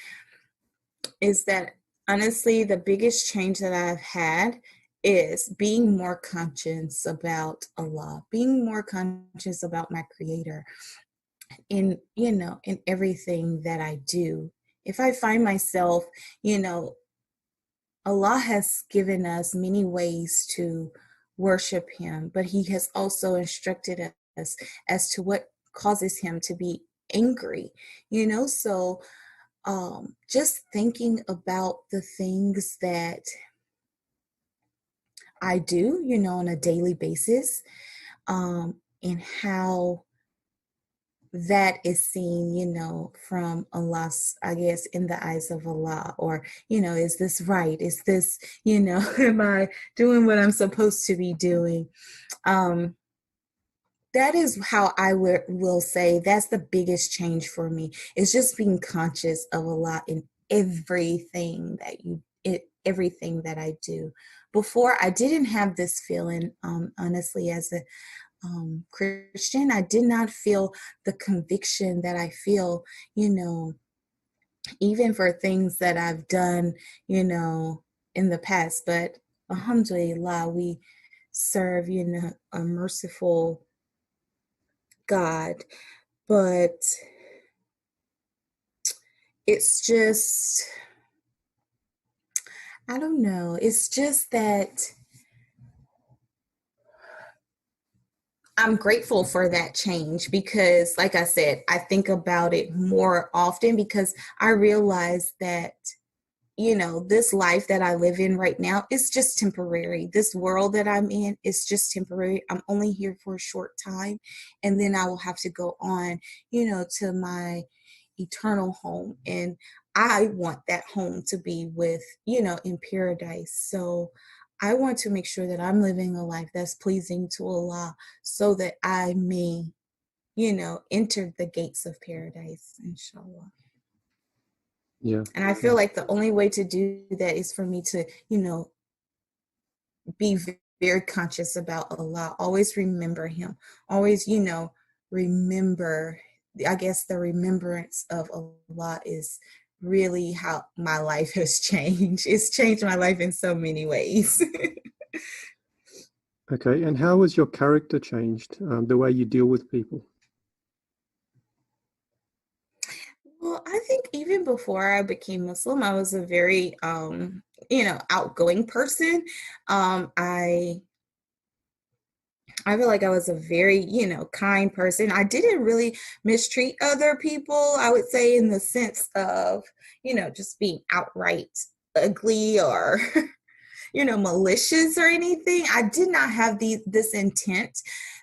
is that honestly, the biggest change that I've had is being more conscious about Allah, being more conscious about my Creator in everything that I do. If I find myself, Allah has given us many ways to worship Him, but He has also instructed us as to what causes Him to be angry, So just thinking about the things that I do, on a daily basis, and how that is seen, from Allah's, I guess, in the eyes of Allah, or, is this right? Is this, am I doing what I'm supposed to be doing? That is how I will say that's the biggest change for me. It's just being conscious of Allah in everything that I do. Before, I didn't have this feeling, honestly, as a Christian. I did not feel the conviction that I feel, even for things that I've done, in the past. But alhamdulillah, we serve, a merciful God. But it's just, I don't know. It's just that I'm grateful for that change because, like I said, I think about it more often because I realize that, this life that I live in right now is just temporary. This world that I'm in is just temporary. I'm only here for a short time, and then I will have to go on, to my eternal home. And I want that home to be with, in paradise. So I want to make sure that I'm living a life that's pleasing to Allah so that I may, enter the gates of paradise, inshallah. Yeah. And I feel like the only way to do that is for me to, be very conscious about Allah, always remember Him, always, remember. I guess the remembrance of Allah is really how my life has changed. It's changed my life in so many ways. Okay. And how has your character changed, the way you deal with people? Well, I think even before I became Muslim, I was a very, outgoing person. I feel like I was a very, kind person. I didn't really mistreat other people, I would say, in the sense of, just being outright ugly or, malicious or anything. I did not have this intent.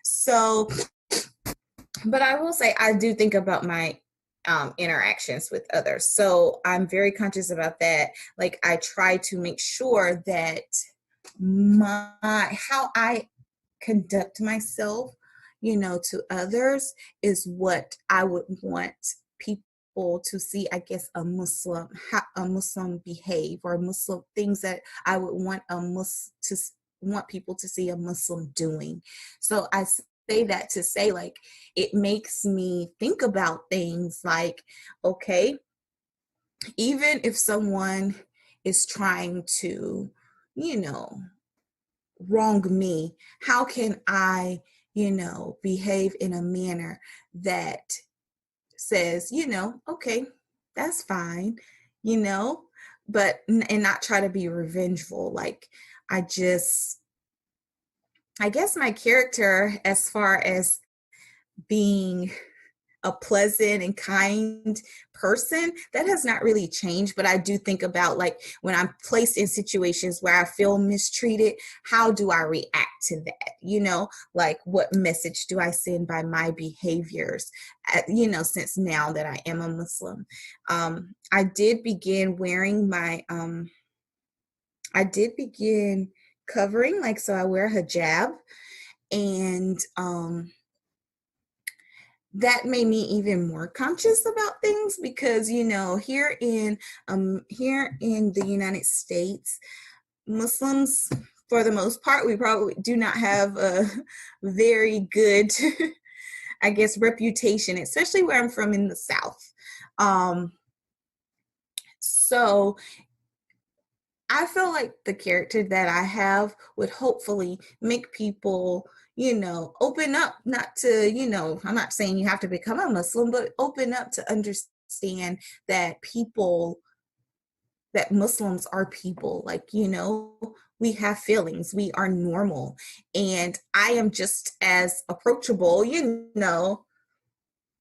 So, but I will say I do think about my interactions with others. So I'm very conscious about that. Like I try to make sure that how I conduct myself, to others is what I would want people to see, I guess, how a Muslim behave, or Muslim things that I would want want people to see a Muslim doing. So I say that to say, like, it makes me think about things like, okay, even if someone is trying to, you know, wrong me, how can I, behave in a manner that says, okay, that's fine, you know, but and not try to be revengeful. Like I just, I guess my character, as far as being a pleasant and kind person, that has not really changed. But I do think about, like, when I'm placed in situations where I feel mistreated, how do I react to that? Like, what message do I send by my behaviors, since now that I am a Muslim? I did begin wearing I did begin covering, like, so I wear hijab, and that made me even more conscious about things because, here in the United States, Muslims, for the most part, we probably do not have a very good I guess reputation, especially where I'm from in the South. So I feel like the character that I have would hopefully make people, open up, not to, I'm not saying you have to become a Muslim, but open up to understand that that Muslims are people. Like, we have feelings, we are normal, and I am just as approachable,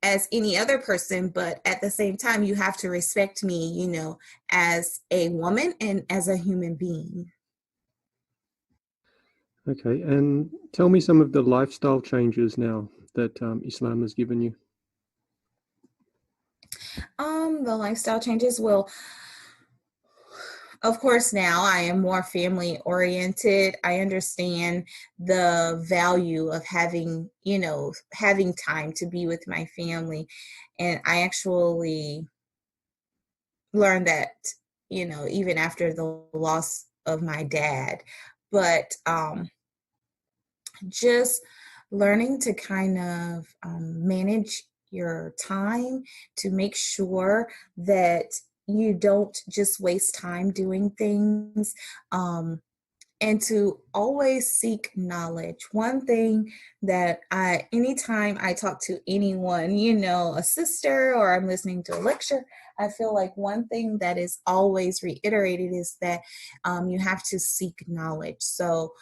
as any other person, but at the same time, you have to respect me, as a woman and as a human being. Okay. And tell me some of the lifestyle changes now that Islam has given you. The lifestyle changes. Well, of course, now I am more family oriented. I understand the value of having time to be with my family. And I actually learned that, even after the loss of my dad. But just learning to kind of manage your time, to make sure that you don't just waste time doing things, and to always seek knowledge. One thing that anytime I talk to anyone, a sister, or I'm listening to a lecture, I feel like one thing that is always reiterated is that you have to seek knowledge. So,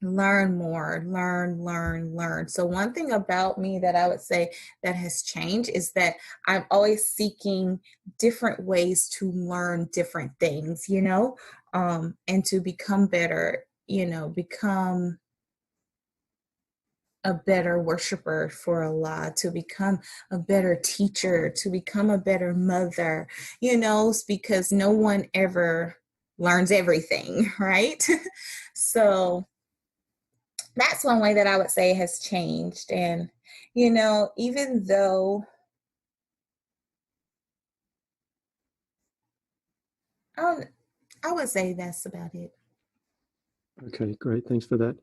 learn more, learn. So one thing about me that I would say that has changed is that I'm always seeking different ways to learn different things, and to become better, become a better worshiper for Allah, to become a better teacher, to become a better mother, because no one ever learns everything, right? So that's one way that I would say has changed. And, even though I, I would say that's about it. Okay, great. Thanks for that.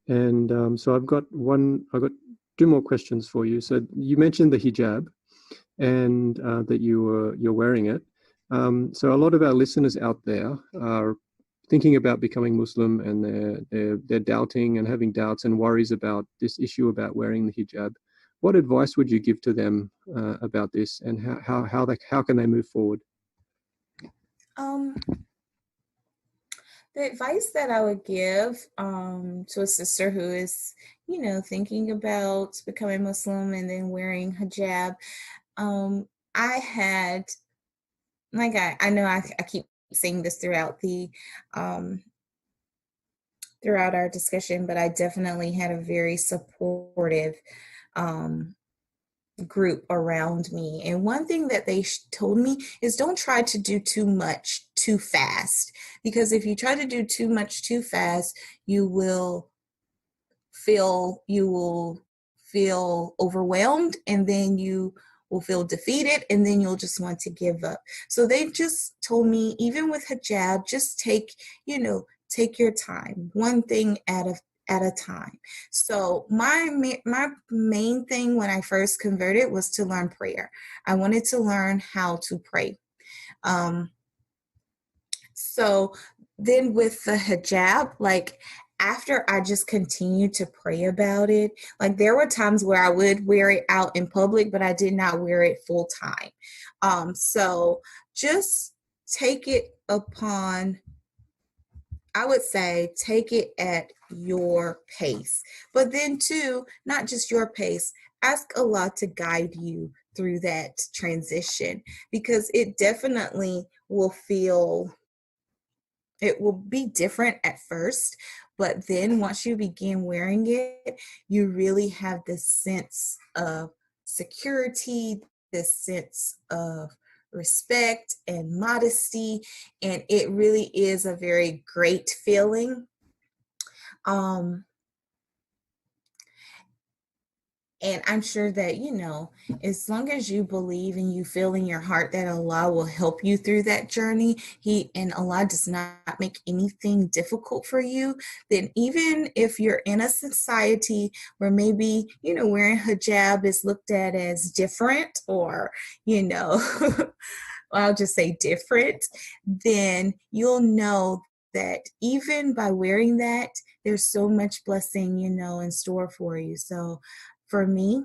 And so I've got two more questions for you. So you mentioned the hijab and that you're wearing it. So a lot of our listeners out there are thinking about becoming Muslim, and they're doubting and having doubts and worries about this issue about wearing the hijab. What advice would you give to them about this, and how can they move forward? Um, the advice that I would give to a sister who is, thinking about becoming Muslim and then wearing hijab, I had, like, I know I keep saying this um, throughout our discussion, but I definitely had a very supportive um, group around me. And one thing that they told me is don't try to do too much too fast, because if you try to do too much too fast, you will feel overwhelmed, and then you will feel defeated, and then you'll just want to give up. So they just told me, even with hijab, just take your time, one thing at a time. So my main thing when I first converted was to learn prayer. I wanted to learn how to pray. Um, so then with the hijab, like, after I just continued to pray about it, like, there were times where I would wear it out in public, but I did not wear it full time. So just take it upon, I would say, take it at your pace. But then too, not just your pace, ask Allah to guide you through that transition, because it will be different at first, but then once you begin wearing it, you really have this sense of security, this sense of respect and modesty, and it really is a very great feeling. Um, And I'm sure that, as long as you believe and you feel in your heart that Allah will help you through that journey, Allah does not make anything difficult for you, then even if you're in a society where maybe, wearing hijab is looked at as different, or, I'll just say different, then you'll know that even by wearing that, there's so much blessing, in store for you. So for me,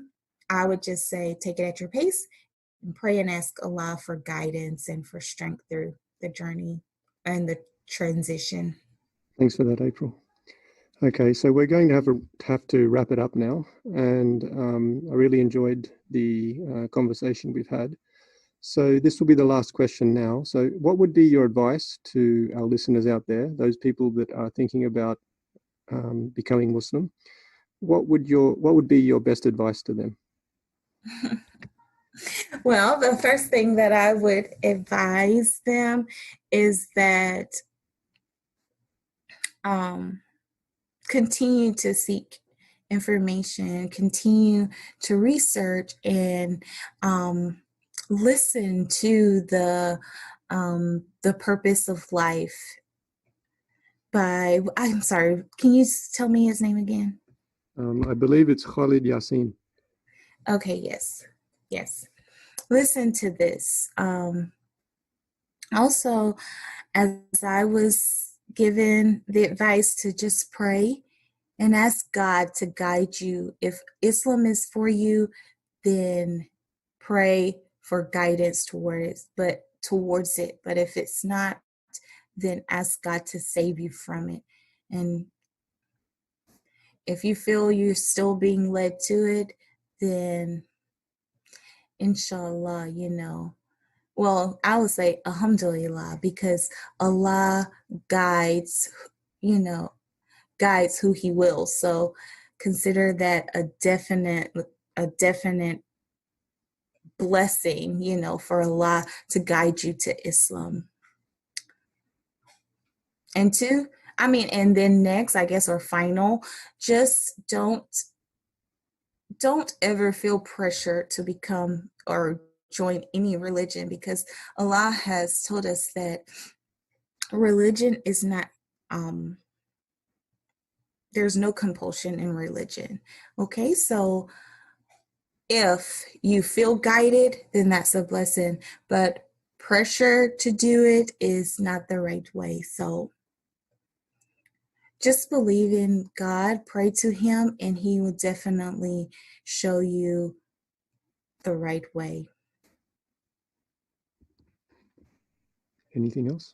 I would just say take it at your pace and pray and ask Allah for guidance and for strength through the journey and the transition. Thanks for that, April. Okay, so we're going to have to wrap it up now, and I really enjoyed the conversation we've had. So this will be the last question now. So what would be your advice to our listeners out there, those people that are thinking about becoming Muslim? What would be your best advice to them? Well, the first thing that I would advise them is that continue to seek information, continue to research, and listen to the purpose of life. I'm sorry, can you tell me his name again? I believe it's Khalid Yasin. Okay, yes. Listen to this. Also, as I was given the advice to just pray and ask God to guide you. If Islam is for you, then pray for guidance towards it. But if it's not, then ask God to save you from it. And if you feel you're still being led to it, then inshallah, well, I would say alhamdulillah, because Allah guides, guides who he will. So consider that a definite blessing, for Allah to guide you to Islam. And two, and then next, I guess, or final, just don't ever feel pressure to become or join any religion, because Allah has told us that religion is not, there's no compulsion in religion. Okay, so if you feel guided, then that's a blessing, but pressure to do it is not the right way. So just believe in God, pray to him, and he will definitely show you the right way. Anything else?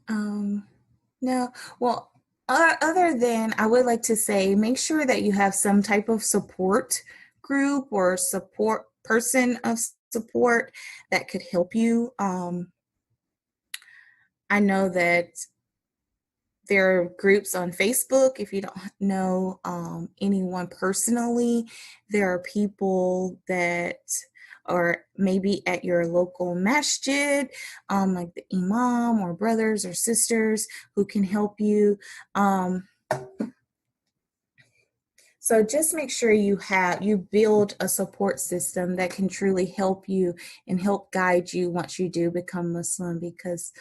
No, well, other than I would like to say, make sure that you have some type of support group or support person of support that could help you. I know that there are groups on Facebook. If you don't know anyone personally, there are people that or maybe at your local masjid, like the imam or brothers or sisters who can help you. So just make sure you build a support system that can truly help you and help guide you once you do become Muslim, because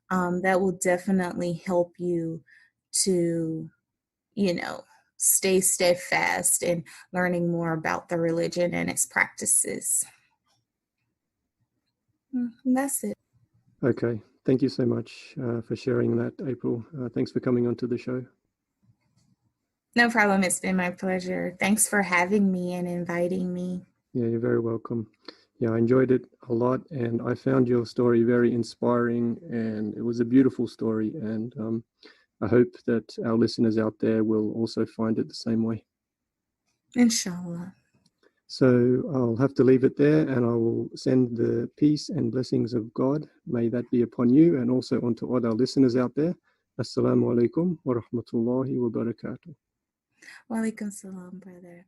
that will definitely help you to, stay steadfast in learning more about the religion and its practices. And that's it. Okay. Thank you so much for sharing that, April. Thanks for coming onto the show. No problem. It's been my pleasure. Thanks for having me and inviting me. Yeah, you're very welcome. Yeah, I enjoyed it a lot, and I found your story very inspiring, and it was a beautiful story, and I hope that our listeners out there will also find it the same way. Inshallah. So I'll have to leave it there, and I will send the peace and blessings of God. May that be upon you and also onto all our listeners out there. Assalamu alaikum wa rahmatullahi wa barakatuh. Wa alaikum salam, brother.